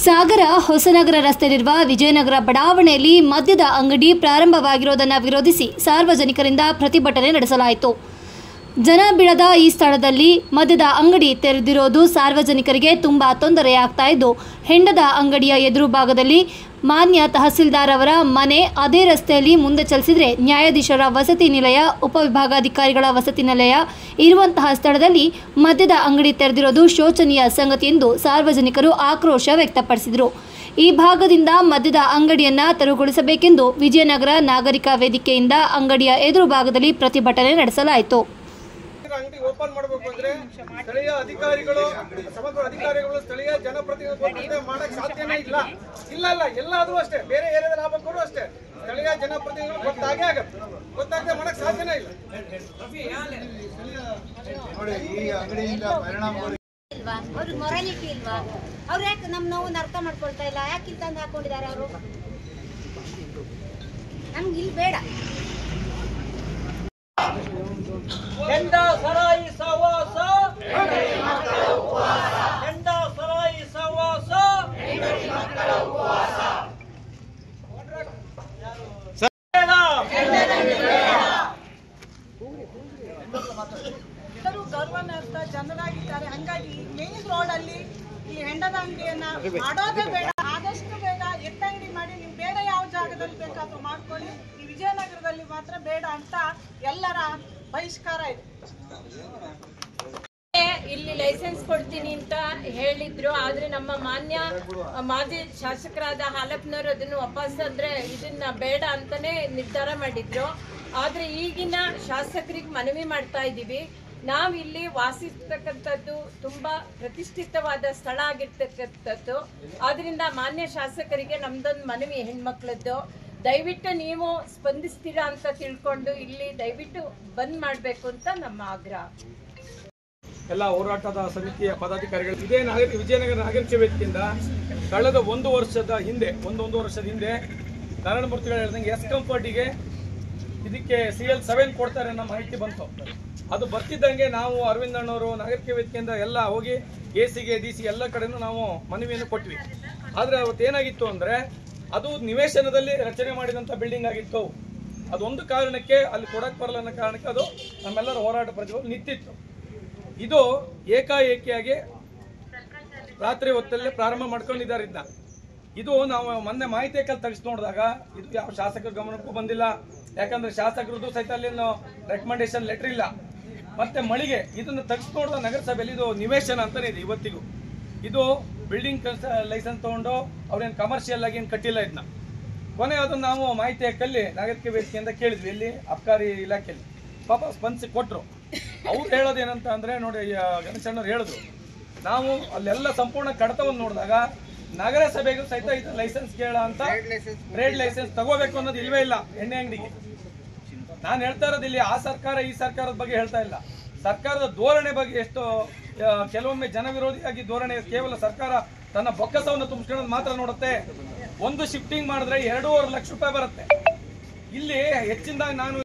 ಸಾಗರ ಹೊಸನಗರ ರಸ್ತೆಯಲ್ಲಿರುವ ವಿಜಯನಗರ ಬಡಾವಣೆಯಲ್ಲಿ ಮದ್ಯದ ಅಂಗಡಿ ಪ್ರಾರಂಭವಾಗಿರುವುದನ್ನು ವಿರೋಧಿಸಿ ಸಾರ್ವಜನಿಕರಿಂದ ಪ್ರತಿಭಟನೆ ನಡೆಸಲಾಯಿತು. ಜನ ಬೀಳದ ಈ ಸ್ಥಳದಲ್ಲಿ ಮದ್ಯದ ಅಂಗಡಿ ತೆರೆದಿರೋದು ಸಾರ್ವಜನಿಕರಿಗೆ ತುಂಬಾ ತೊಂದರೆಯಾಗ್ತಾ ಇದ್ದು, ಹೆಂಡದ ಅಂಗಡಿಯ ಎದುರು ಭಾಗದಲ್ಲಿ ಮಾನ್ಯ ತಹಸೀಲ್ದಾರ್ ಅವರ ಮನೆ, ಅದೇ ರಸ್ತೆಯಲ್ಲಿ ಮುಂದೆ ಚಲಿಸಿದರೆ ನ್ಯಾಯಾಧೀಶರ ವಸತಿ ನಿಲಯ, ಉಪವಿಭಾಗಾಧಿಕಾರಿಗಳ ವಸತಿ ನಿಲಯ ಇರುವಂತಹ ಸ್ಥಳದಲ್ಲಿ ಮದ್ಯದ ಅಂಗಡಿ ತೆರೆದಿರೋದು ಶೋಚನೀಯ ಸಂಗತಿ ಎಂದು ಸಾರ್ವಜನಿಕರು ಆಕ್ರೋಶ ವ್ಯಕ್ತಪಡಿಸಿದರು. ಈ ಭಾಗದಿಂದ ಮದ್ಯದ ಅಂಗಡಿಯನ್ನು ತೆರವುಗೊಳಿಸಬೇಕೆಂದು ವಿಜಯನಗರ ನಾಗರಿಕ ವೇದಿಕೆಯಿಂದ ಅಂಗಡಿಯ ಎದುರು ಭಾಗದಲ್ಲಿ ಪ್ರತಿಭಟನೆ ನಡೆಸಲಾಯಿತು. ಅಂಗಡಿ ಓಪನ್ ಮಾಡಬೇಕು ಅಂದ್ರೆ ಸ್ಥಳೀಯ ಅಧಿಕಾರಿಗಳು, ಸಮಗ್ರ ಅಧಿಕಾರಿಗಳು, ಸ್ಥಳೀಯ ಜನಪ್ರತಿನಿಧಿಗಳು ಮಾಡಕ್ ಸಾಧ್ಯನೇ ಇಲ್ಲ. ಎಲ್ಲಾದ್ರೂ ಅಷ್ಟೇ, ಬೇರೆ ಏರಿಯಾದಲ್ಲಿ ಆಗ್ಬೇಕು ಅಷ್ಟೇ, ಸ್ಥಳೀಯ ಜನಪ್ರತಿನಿಧಿಗಳು ಗೊತ್ತಾಗೇ ಆಗತ್ತೆ, ಗೊತ್ತಾಗದೆ ಮಾಡಕ್ ಸಾಧ್ಯನೇ ಇಲ್ಲ. ಅವ್ರಿಗೆ ಮೊರಾಲಿಟಿ ಇಲ್ವಾ? ಅವ್ರು ಯಾಕೆ ನಮ್ಮ ನೋವನ್ನು ಅರ್ಥ ಮಾಡ್ಕೊಳ್ತಾ ಇಲ್ಲ? ಯಾಕೆ ಇಲ್ಲಿ ತಂದು ಹಾಕೊಂಡಿದ್ದಾರೆ ಅವರು? ನಮ್ಗೆ ಇಲ್ಲಿ ಬೇಡ. ಹೆಂಡ ಸರಾಯಿ ಸವಾಸ, ಹೆಂಡ ಸರಾಯಿ ಸವಾಸ, ಎಲ್ಲರೂ ಗೌರವಾನ್ವಿತ ಜನರಾಗಿದ್ದಾರೆ. ಹಂಗಾಗಿ ಮೇನ್ ರೋಡ್ ಅಲ್ಲಿ ಈ ಹೆಂಡದ ಅಂಗಡಿಯನ್ನ ಮಾಡೋದೇ ಬೇಡ. ಆದಷ್ಟು ಬೇಗ ಎತ್ತಂಗಡಿ ಮಾಡಿ ನೀವು ಬೇರೆ ಯಾವ ಜಾಗದಲ್ಲಿ ಬೇಕಾದ್ರೂ ಮಾಡ್ಕೊಳ್ಳಿ, ಈ ವಿಜಯನಗರದಲ್ಲಿ ಮಾತ್ರ ಬೇಡ ಅಂತ ಎಲ್ಲರ ಬಹಿಷ್ಕಾರ ಇದೆ. ಇಲ್ಲಿ ಲೈಸೆನ್ಸ್ ಕೊಡ್ತೀನಿ ಅಂತ ಹೇಳಿದ್ರು, ಆದ್ರೆ ನಮ್ಮ ಮಾನ್ಯ ಮಾಜಿ ಶಾಸಕರಾದ ಹಾಲಪ್ಪನವರು ಅದನ್ನು ವಾಪಸ್ ಅಂದ್ರೆ ಇದನ್ನ ಬೇಡ ಅಂತಾನೆ ನಿರ್ಧಾರ ಮಾಡಿದ್ರು. ಆದ್ರೆ ಈಗಿನ ಶಾಸಕರಿಗೆ ಮನವಿ ಮಾಡ್ತಾ ಇದ್ದೀವಿ, ನಾವಿಲ್ಲಿ ವಾಸಿಸ್ತಕ್ಕಂಥದ್ದು ತುಂಬಾ ಪ್ರತಿಷ್ಠಿತವಾದ ಸ್ಥಳ ಆಗಿರ್ತಕ್ಕಂಥದ್ದು. ಆದ್ರಿಂದ ಮಾನ್ಯ ಶಾಸಕರಿಗೆ ನಮ್ದೊಂದು ಮನವಿ, ಹೆಣ್ಮಕ್ಳದ್ದು, ದಯವಿಟ್ಟು ನೀವು ಸ್ಪಂದಿಸ್ತೀರಾ ಅಂತ ತಿಳ್ಕೊಂಡು ಇಲ್ಲಿ ದಯವಿಟ್ಟು ಬಂದ್ ಮಾಡಬೇಕು ಅಂತ ನಮ್ಮ ಆಗ್ರಹ. ಎಲ್ಲ ಹೋರಾಟದ ಸಮಿತಿಯ ಪದಾಧಿಕಾರಿಗಳು ಇದೇ ವಿಜಯನಗರ ನಾಗರಿಕ ವೇದಿಕೆಯಿಂದ ಕಳೆದ ಒಂದು ವರ್ಷದ ಹಿಂದೆ ನಾರಾಯಣಮೂರ್ತಿಗಳು ಹೇಳಿದಂಗೆ ಎಸ್ ಕಂಫರ್ಟಿಗೆ ಇದಕ್ಕೆ CL7 ಕೊಡ್ತಾರೆ ಅನ್ನೋ ಮಾಹಿತಿ ಬಂತು. ಅದು ಬರ್ತಿದ್ದಂಗೆ ನಾವು ಅರವಿಂದ್ ಅಣ್ಣವರು ನಾಗರಿಕ ವೇದಿಕೆಯಿಂದ ಎಲ್ಲ ಹೋಗಿ AC-ಗೆ DC ಎಲ್ಲ ಕಡೆನೂ ನಾವು ಮನವಿಯನ್ನು ಕೊಟ್ವಿ. ಆದರೆ ಅವತ್ತೇನಾಗಿತ್ತು ಅಂದರೆ ಅದು ನಿವೇಶನದಲ್ಲಿ ರಚನೆ ಮಾಡಿದಂಥ ಬಿಲ್ಡಿಂಗ್ ಆಗಿತ್ತು. ಅದೊಂದು ಕಾರಣಕ್ಕೆ ಅಲ್ಲಿ ಕೊಡಕ್ಕೆ ಬರಲ್ಲ ಅನ್ನೋ ಕಾರಣಕ್ಕೆ ಅದು ನಮ್ಮೆಲ್ಲರ ಹೋರಾಟ ಪ್ರತಿಭಟನೆ ನಿಂತಿತ್ತು. ಇದು ಏಕಾಏಕಿಯಾಗಿ ರಾತ್ರಿ ಹೊತ್ತಲ್ಲೇ ಪ್ರಾರಂಭ ಮಾಡ್ಕೊಂಡಿದ್ದಾರೆ. ಇದು ನಾವು ಮೊನ್ನೆ ಮಾಹಿತಿ ತೆಗೆದು ನೋಡಿದಾಗ ಇದು ಯಾವ ಶಾಸಕರ ಗಮನಕ್ಕೂ ಬಂದಿಲ್ಲ. ಯಾಕಂದ್ರೆ ಶಾಸಕರದ್ದು ಸಹಿತ ಅಲ್ಲೇನು ರೆಕಮೆಂಡೇಶನ್ ಲೆಟರ್ ಇಲ್ಲ. ಮತ್ತೆ ಮಳಿಗೆ ಇದನ್ನು ತೆಗೆದು ನೋಡಿದ ನಗರಸಭೆಯಲ್ಲಿ ಇದು ನಿವೇಶನ ಅಂತಾನೆ ಇದೆ ಇವತ್ತಿಗೂ. ಇದು ಬಿಲ್ಡಿಂಗ್ ಲೈಸೆನ್ಸ್ ತಗೊಂಡು ಅವ್ರೇನು ಕಮರ್ಷಿಯಲ್ ಆಗಿ ಏನು ಕಟ್ಟಿಲ್ಲ. ಇದನ್ನ ಕೊನೆ ಅದನ್ನು ನಾವು ಮಾಹಿತಿ ಹಾಕಲ್ಲಿ ನಾಗರಿಕ ವೇದಿಕೆಯಿಂದ ಕೇಳಿದ್ವಿ, ಇಲ್ಲಿ ಅಬಕಾರಿ ಇಲಾಖೆಯಲ್ಲಿ ಪಾಪ ಸ್ಪಂದಿಸಿ ಕೊಟ್ಟರು. ಅವ್ರು ಹೇಳೋದೇನಂತ ಅಂದರೆ, ನೋಡಿ ಗಣೇಶಣ್ಣವ್ರು ಹೇಳಿದ್ರು, ನಾವು ಅಲ್ಲೆಲ್ಲ ಸಂಪೂರ್ಣ ಕಡತವನ್ನು ನೋಡಿದಾಗ ನಗರಸಭೆಗೂ ಸಹಿತ ಇದು ಲೈಸೆನ್ಸ್ ಕೇಳ ಅಂತ ಟ್ರೇಡ್ ಲೈಸೆನ್ಸ್ ತಗೋಬೇಕು ಅನ್ನೋದು ಇಲ್ವೇ ಇಲ್ಲ ಎಣ್ಣೆ ಅಂಗಡಿಗೆ. ನಾನು ಹೇಳ್ತಾ ಇರೋದು ಇಲ್ಲಿ ಆ ಸರ್ಕಾರ ಈ ಸರ್ಕಾರದ ಬಗ್ಗೆ ಹೇಳ್ತಾ ಇಲ್ಲ, ಸರ್ಕಾರದ ಧೋರಣೆ ಬಗ್ಗೆ. ಎಷ್ಟು ಕೆಲವೊಮ್ಮೆ ಜನವಿರೋಧಿಯಾಗಿ ಧೋರಣೆ, ಕೇವಲ ಸರ್ಕಾರ ತನ್ನ ಬೊಕ್ಕಸವನ್ನು ತುಂಬಿಸ್ಕೊಳ್ಳೋದು ಮಾತ್ರ ನೋಡುತ್ತೆ. ಒಂದು ಶಿಫ್ಟಿಂಗ್ ಮಾಡಿದ್ರೆ 2.5 ಲಕ್ಷ ರೂಪಾಯಿ ಬರುತ್ತೆ. ಇಲ್ಲಿ ಹೆಚ್ಚಿನದಾಗಿ ನಾನು